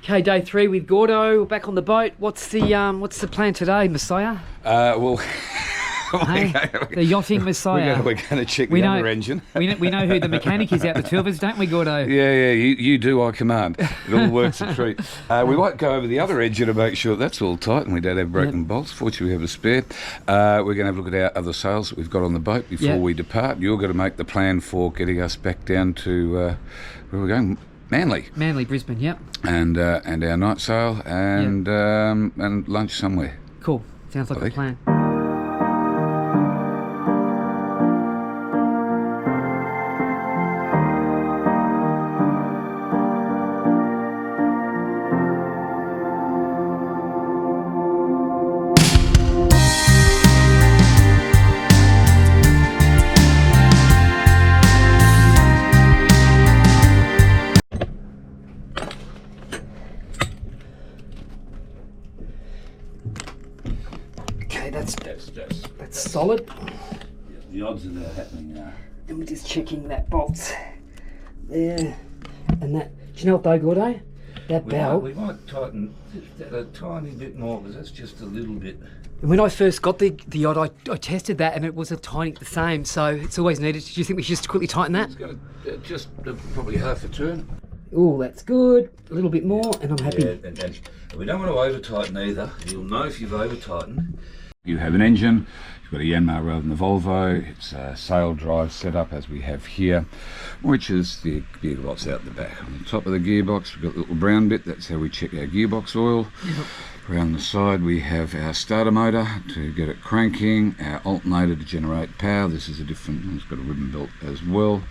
Okay, day 3 with Gordo. We're back on the boat. What's the plan today, Messiah? Well, Hey, the yotting Messiah. we're going to check the other engine. we know who the mechanic is out the two of us, don't we, Gordo? Yeah, you do, I command. It all works a treat. We might go over the other engine to make sure that's all tight and we don't have broken bolts. Fortunately, we have a spare. We're going to have a look at our other sails that we've got on the boat before we depart. You're going to make the plan for getting us back down to where we're going. Manly, Brisbane, yep. And our night sail and lunch somewhere. Cool. Sounds like a plan. That's solid. The odds of that happening are. And we're just checking that bolt's there. And that, do you know what though, Gordo? That belt. We might tighten that a tiny bit more because that's just a little bit. When I first got the yacht, I tested that and it was a tiny the same, so it's always needed. Do you think we should just quickly tighten that? It's going to just probably half a turn. Oh, that's good. A little bit more, and I'm happy. Yeah, and we don't want to over tighten either. You'll know if you've over tightened. You have an engine, you've got a Yanmar rather than the Volvo. It's a sail drive setup as we have here, which is the gear rods out the back. On the top of the gearbox, we've got a little brown bit, that's how we check our gearbox oil. Yep. Around the side we have our starter motor to get it cranking, our alternator to generate power. This is a different, it's got a ribbon belt as well.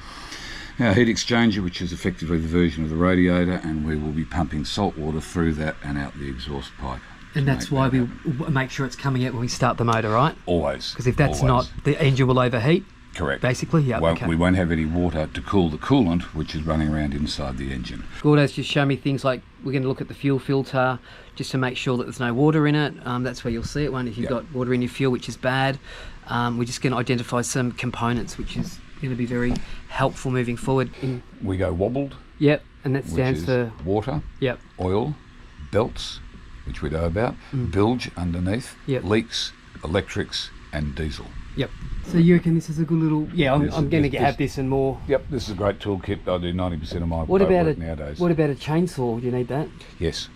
Our heat exchanger, which is effectively the version of the radiator, and we will be pumping salt water through that and out the exhaust pipe. And that's why we make sure it's coming out when we start the motor, right? Always. Because if that's not, the engine will overheat. Correct. Basically, yeah. We won't have any water to cool the coolant, which is running around inside the engine. Gordo's just shown me things like we're going to look at the fuel filter just to make sure that there's no water in it. That's where you'll see it, if you've got water in your fuel, which is bad. We're just going to identify some components, which is going to be very helpful moving forward. We go wobbled. Yep, and that stands for water. Yep. Oil, belts, which we know about, bilge underneath, leaks, electrics, and diesel. Yep. So you reckon this is a good little? Yeah, I'm going to have this and more. Yep, this is a great toolkit. I do 90% of my work nowadays. What about a chainsaw? Do you need that? Yes.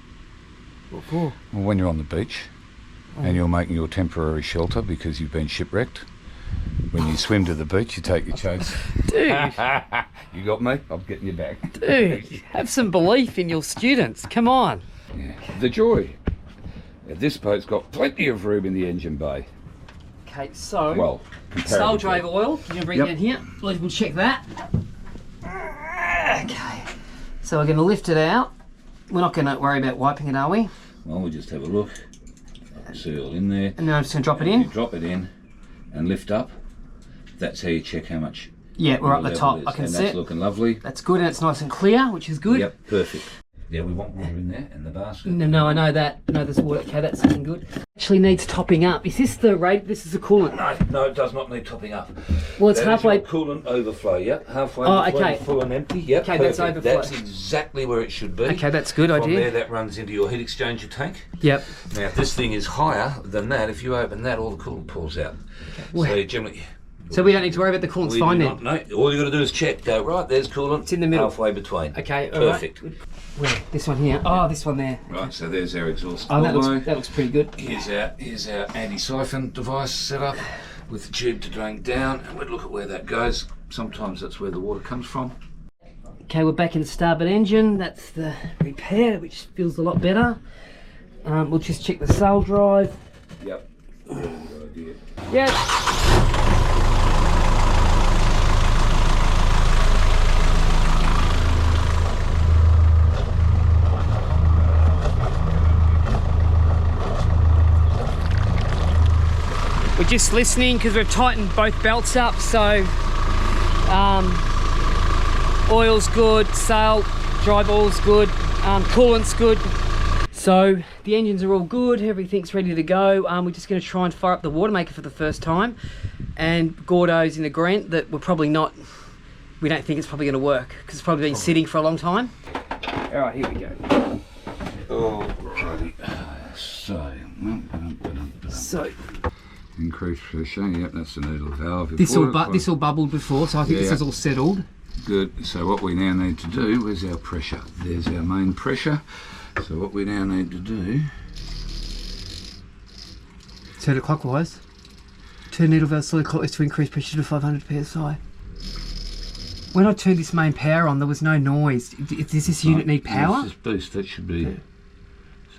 What for? Well, when you're on the beach and you're making your temporary shelter because you've been shipwrecked. When you swim to the beach, you take your chainsaw. Dude. You got me? I'm getting you back. Dude, have some belief in your students. Come on. Yeah. The joy. This boat's got plenty of room in the engine bay. Okay, so sail drive oil. You're going to bring it in here. We'll check that. Okay. So we're going to lift it out. We're not going to worry about wiping it, are we? Well, we'll just have a look. Seal in there. And then I'm just going to drop it in. You drop it in and lift up. That's how you check how much. Yeah, we're up the top. I can see it. That's looking lovely. That's good, and it's nice and clear, which is good. Yep, perfect. Yeah, we want water in there and the basket. No, I know that. No, there's water. Okay, that's looking good. Actually needs topping up. Is this the rate? This is the coolant. No, it does not need topping up. Well, it's halfway. Coolant overflow. Yep, halfway. Okay. Full and empty. Yep. Okay, perfect. That's overflow. That's exactly where it should be. Okay, that's good idea. From there, that runs into your heat exchanger tank. Yep. Now, if this thing is higher than that, if you open that, all the coolant pours out. Okay. So you generally. So we don't need to worry about the coolant's fine then? No, all you got to do is check. Go, right, there's coolant. It's in the middle. Halfway between. Okay, perfect. Right. Where? This one here? Oh, this one there. Right, so there's our exhaust. Oh, that looks pretty good. Here's our anti-siphon device set up with the tube to drain down, and we'll look at where that goes. Sometimes that's where the water comes from. Okay, we're back in the starboard engine. That's the repair, which feels a lot better. We'll just check the sail drive. Yep. Good idea. Yep. We're just listening because we've tightened both belts up, so oil's good, sail drive oil's good, coolant's good. So the engines are all good, everything's ready to go. We're just going to try and fire up the watermaker for the first time, and Gordo's in agreement that we don't think it's probably going to work because it's probably been sitting for a long time. All right, here we go. So increase pressure. Yep, that's the needle valve. this all bubbled before, so I think this is all settled. Good. So what we now need to do is our pressure. There's our main pressure. So what we now need to do. Turn it clockwise. Turn needle valve slowly clockwise to increase pressure to 500 psi. When I turned this main power on, there was no noise. Does this unit need power? This boost, that should be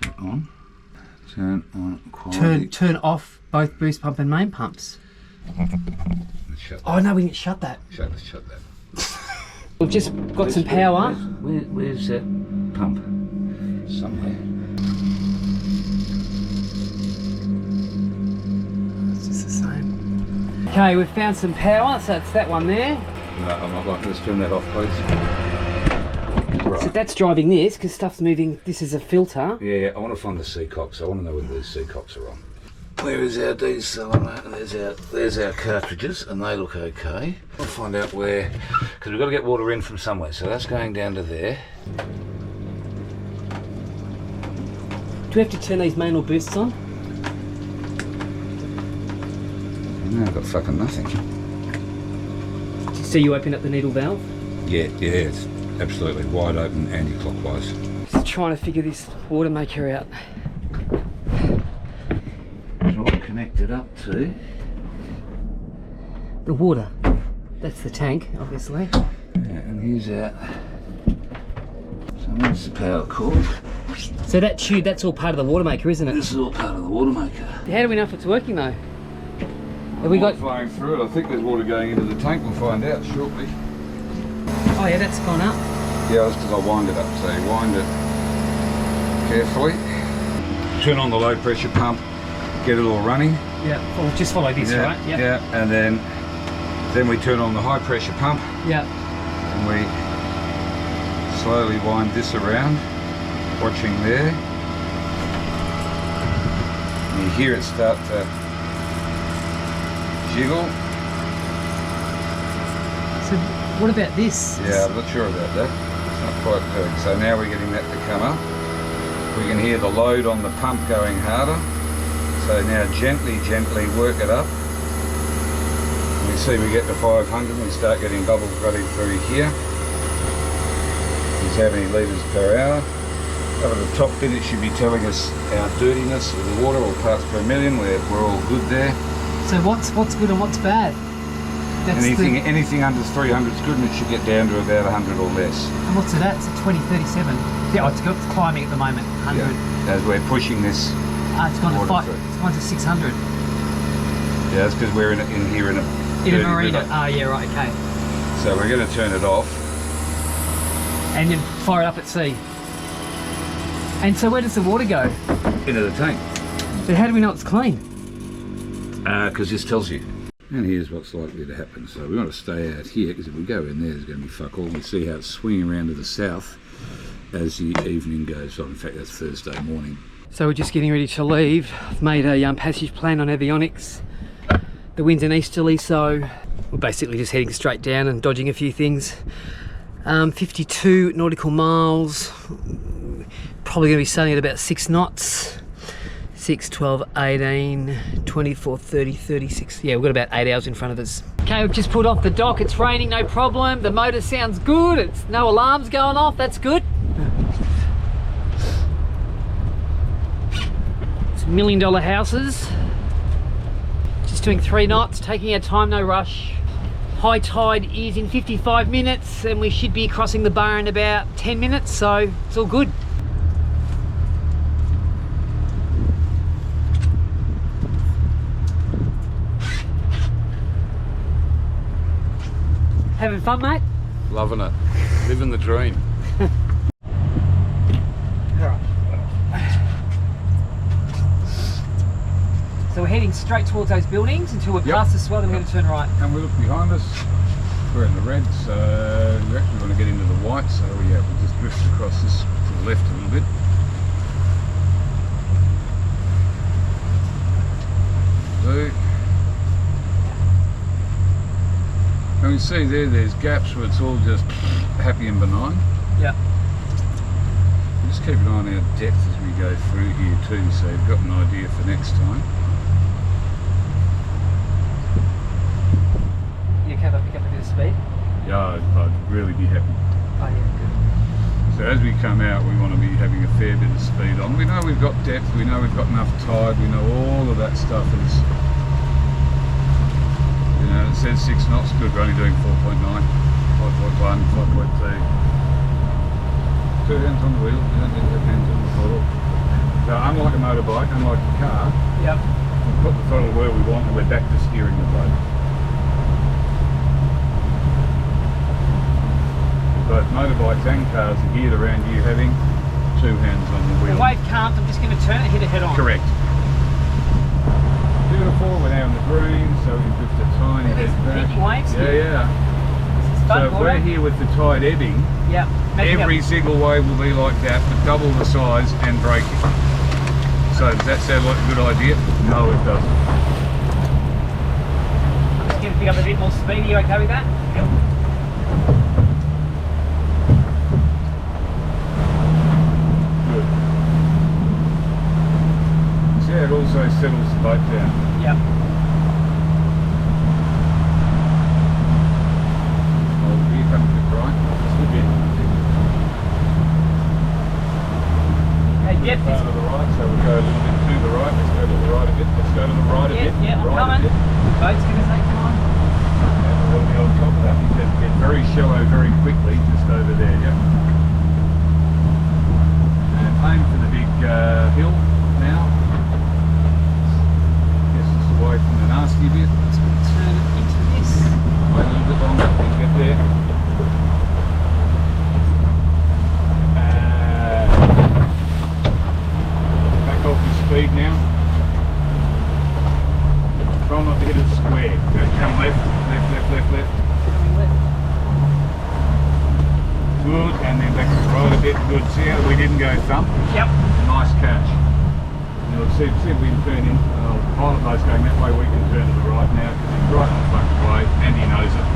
set on. Turn on quality. Turn off both boost pump and main pumps. Shut Oh no, we didn't shut that. Shut that. We've just got some power. Where's that pump? Somewhere. It's just the same. Okay, we've found some power, so it's that one there. No, I'm not liking. Let's turn that off, please. Right. So that's driving this, because stuff's moving. This is a filter. Yeah, I want to find the seacocks. I want to know whether these seacocks are on. Where is our desalinator? There's our cartridges, and they look okay. I'll find out where, because we've got to get water in from somewhere. So that's going down to there. Do we have to turn these main or boosts on? No, I've got fucking nothing. So you open up the needle valve? Yeah, it's absolutely wide open anti-clockwise. Just trying to figure this watermaker out. It's all connected up to The water. That's the tank, obviously. Yeah, and here's our. So that's the power cord. So that tube, that's all part of the watermaker, isn't it? This is all part of the watermaker. How do we know if it's working though? Have we got flowing through it? I think there's water going into the tank. We'll find out shortly. Oh yeah, that's gone up. Yeah, that's because I wind it up. So you wind it carefully. Turn on the low pressure pump. Get it all running. Yeah. Well, just follow this, right? Yep. Yeah. And then we turn on the high pressure pump. Yeah. And we slowly wind this around. Watching there. And you hear it start to jiggle. So what about this? Yeah, I'm not sure about that. It's not quite perfect. So now we're getting that to come up. We can hear the load on the pump going harder. So now gently work it up. And we see we get to 500 and we start getting bubbles running through here. It's how many litres per hour. Up at the top bit it should be telling us our dirtiness of the water or parts per million. We're all good there. So what's good and what's bad? That's anything under 300 is good, and it should get down to about 100 or less. And what's it at? It's at 2037. Yeah, it's climbing at the moment. 100. Yeah, as we're pushing this. It's gone to 5. It's gone to 600. Yeah, that's because we're in here in a marina. Oh yeah, right. Okay. So we're going to turn it off. And then fire it up at sea. And so where does the water go? Into the tank. But how do we know it's clean? Because this tells you. And here's what's likely to happen. So we want to stay out here, because if we go in there, there's going to be fuck all. We see how it's swinging around to the south as the evening goes on. In fact, that's Thursday morning. So we're just getting ready to leave. I've made a passage plan on avionics. The wind's an easterly, so we're basically just heading straight down and dodging a few things. 52 nautical miles. Probably going to be sailing at about 6 knots. 6, 12, 18, 24, 30, 36. Yeah, we've got about 8 hours in front of us. Okay, we've just pulled off the dock. It's raining, no problem. The motor sounds good. It's no alarms going off. That's good. It's $1 million houses. Just doing 3 knots, taking our time, no rush. High tide is in 55 minutes and we should be crossing the bar in about 10 minutes, so it's all good. Having fun, mate? Loving it. Living the dream. Alright. So we're heading straight towards those buildings until we're past the swell, then we're going to turn right. And we look behind us. We're in the red, so we actually want to get into the white, so yeah, we'll just drift across this to the left a little bit. So, and we see there's gaps where it's all just happy and benign. Yeah. Just keep an eye on our depth as we go through here too, so you've got an idea for next time. bit of speed? Yeah, I'd really be happy. Oh yeah, good. So as we come out, we want to be having a fair bit of speed on. We know we've got depth, we know we've got enough tide, we know all of that stuff is, you know, it says 6 knots, good, we're only doing 4.9, 5.1, 5.2. 2 hands on the wheel, you don't need to have hands on the throttle. So unlike a motorbike, unlike a car, Yep. we put the throttle where we want and we're back to steering the boat. Both motorbikes and cars are geared around you having 2 hands on the wheel. The wave can't, I'm just going to turn it, hit it head on. Correct. Beautiful, we're now on the green, so we can drift a tiny bit back. Pinching waves Yeah, here. yeah. This is fun, So Gordo. we're here with the tide ebbing. Yeah. Every single wave will be like that, but double the size and braking. So does that sound like a good idea? No, it doesn't. I'm just going to pick up a bit more speed. Are you okay with that? Yep. Good. So yeah, it also settles the boat down. Yep. Oh, here comes the right. Just a bit. Okay, depth Part is... of the right, so we'll go a little bit to the right. Let's go to the right a bit. Let's go to the right a bit. Yeah, I'm right coming. a bit. Boat's going to take time. And we'll be on top of that. You can get very shallow very quickly, just over there. Yep. And aim for the big hill now. Gets us away from the nasty bit. Just going to turn it into this. Wait a little bit longer. We'll get there. Back off your speed now. Try not to hit it square. Go come left, left, left, left, left. Coming left. Good, and then back to the right a bit. Good. See how we didn't go thump? Yep. Nice catch. Now see if we can turn in. Pilot boat's going that way, we can turn to the right now because he's right on the fucking way and he knows it.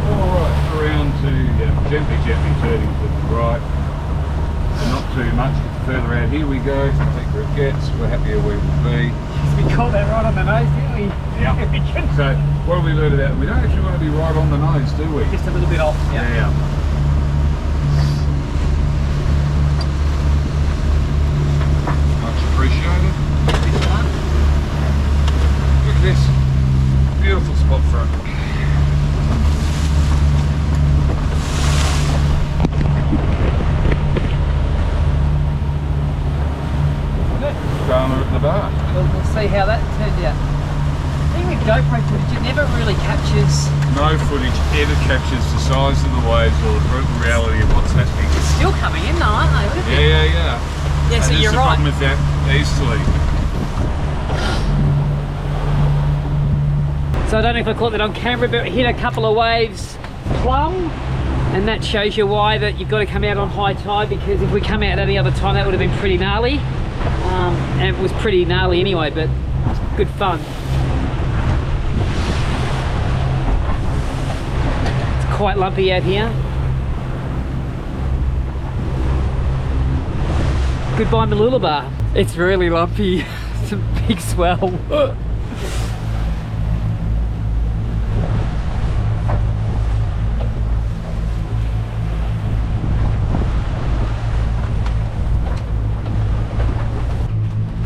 Alright, around to gently turning to the right. And not too much. Further out, here we go. The thicker it gets, we're happier we will be. We caught that right on the nose, didn't we? Yeah. So, what have we learned about it? We don't actually want to be right on the nose, do we? Just a little bit off. Yeah. Much appreciated. This one. Look at this. Beautiful spot front. Garner at the bar. We'll see how that turned out. The thing with GoPro footage, it never really captures. No footage ever captures the size of the waves or the brutal reality of what's happening. Still coming in though, aren't they? Look at this. Yeah. Yeah, so And you're the right. problem with that easterly. So I don't know if I caught that on camera, but it hit a couple of waves plumb, and that shows you why that you've got to come out on high tide, because if we come out any other time that would have been pretty gnarly. And it was pretty gnarly anyway, but it's good fun. It's quite lumpy out here. Goodbye Mooloolabah. It's really lumpy. It's a big swell.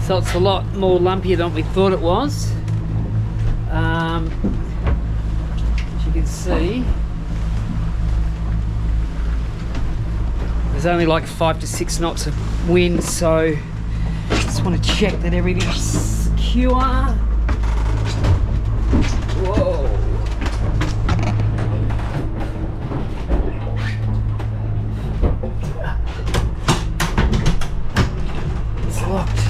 So it's a lot more lumpier than we thought it was. As you can see, there's only like 5 to 6 knots of wind, so just want to check that everything's secure. Whoa. It's locked.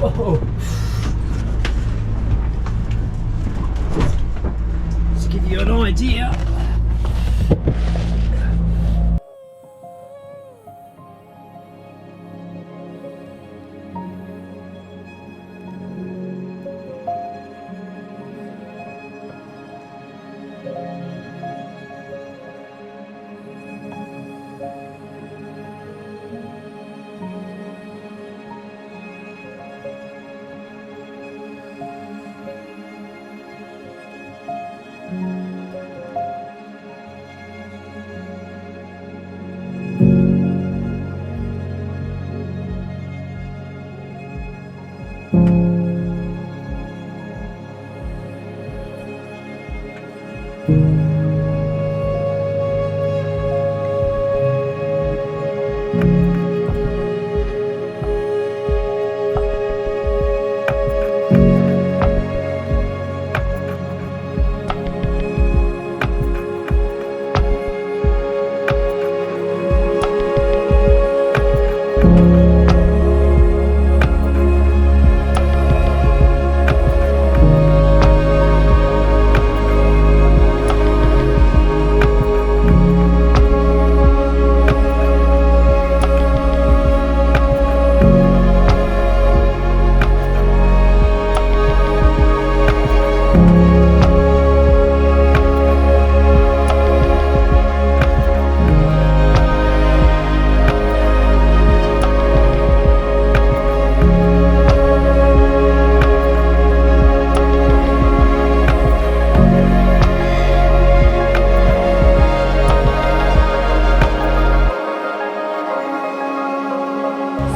Oh. Just give you an idea.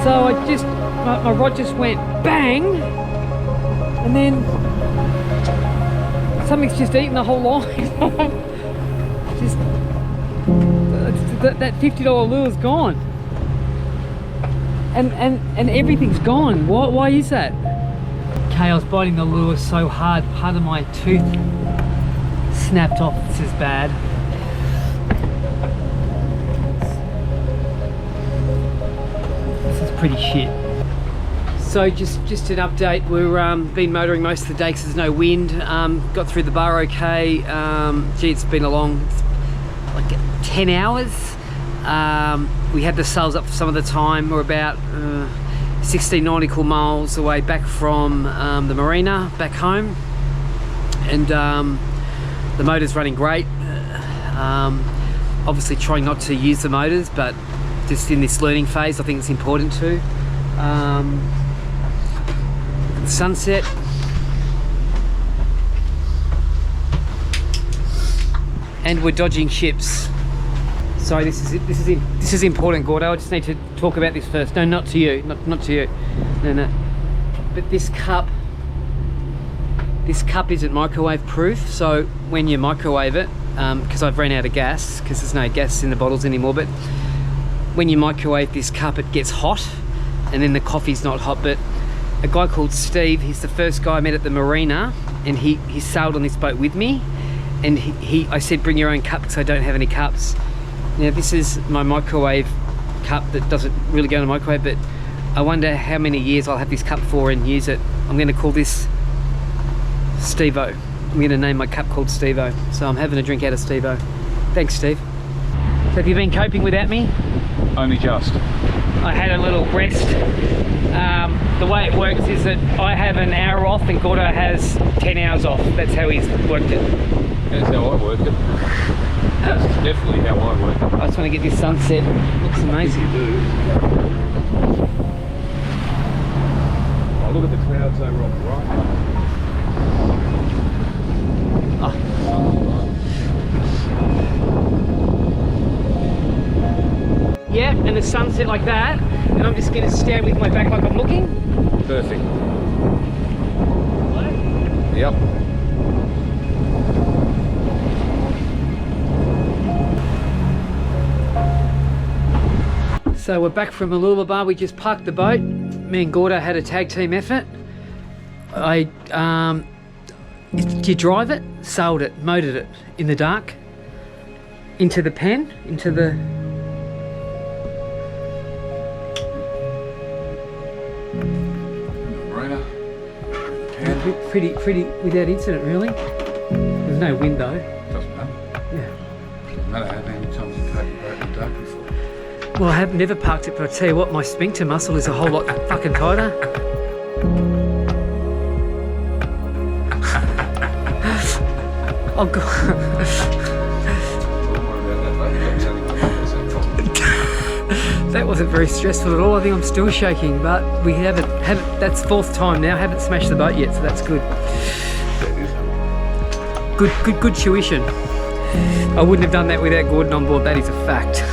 So I just, my rod just went bang, and then something's just eaten the whole line. Just that $50 lure's gone, and everything's gone. Why is that? Okay, I was biting the lure so hard, part of my tooth snapped off. This is bad. This is pretty shit. So just an update, we've been motoring most of the day because there's no wind. Got through the bar okay. Gee, it's been a long, like 10 hours. We had the sails up for some of the time. We're about 16 nautical miles away back from the marina back home, and the motor's running great. Obviously trying not to use the motors, but just in this learning phase I think it's important to. The sunset, and we're dodging ships. Sorry, this is important, Gordo. I just need to talk about this first. No, not to you, not to you. No. But this cup isn't microwave proof. So when you microwave it, because I've ran out of gas, because there's no gas in the bottles anymore. But when you microwave this cup, it gets hot, and then the coffee's not hot. But a guy called Steve, he's the first guy I met at the marina, and he sailed on this boat with me. And I said, bring your own cup because I don't have any cups. Now this is my microwave cup that doesn't really go in the microwave, but I wonder how many years I'll have this cup for and use it. I'm going to call this Steve-O. I'm going to name my cup called Steve-O. So I'm having a drink out of Steve-O. Thanks, Steve. So have you been coping without me? Only just. I had a little rest. The way it works is that I have an hour off and Gordo has 10 hours off. That's how he's worked it. That's how I work it. That's definitely how I work it. I just want to get this sunset. Looks amazing. You do. Oh, look at the clouds over on the right. Yeah, and the sunset like that, and I'm just going to stand with my back like I'm looking. Perfect. Yep. So we're back from Mooloolabah BAR. We just parked the boat. Me and Gordo had a tag team effort. Did you drive it? Sailed it, motored it in the dark into the pen, into the marina. pretty without incident, really. There's no wind though. Doesn't matter. Yeah. Doesn't matter how many times you parked the boat in the dark before. Well, I have never parked it, but I tell you what, my sphincter muscle is a whole lot fucking tighter. Oh god. That wasn't very stressful at all. I think I'm still shaking, but we haven't. That's fourth time now. Haven't smashed the boat yet, so that's good. Good tuition. I wouldn't have done that without Gordon on board. That is a fact.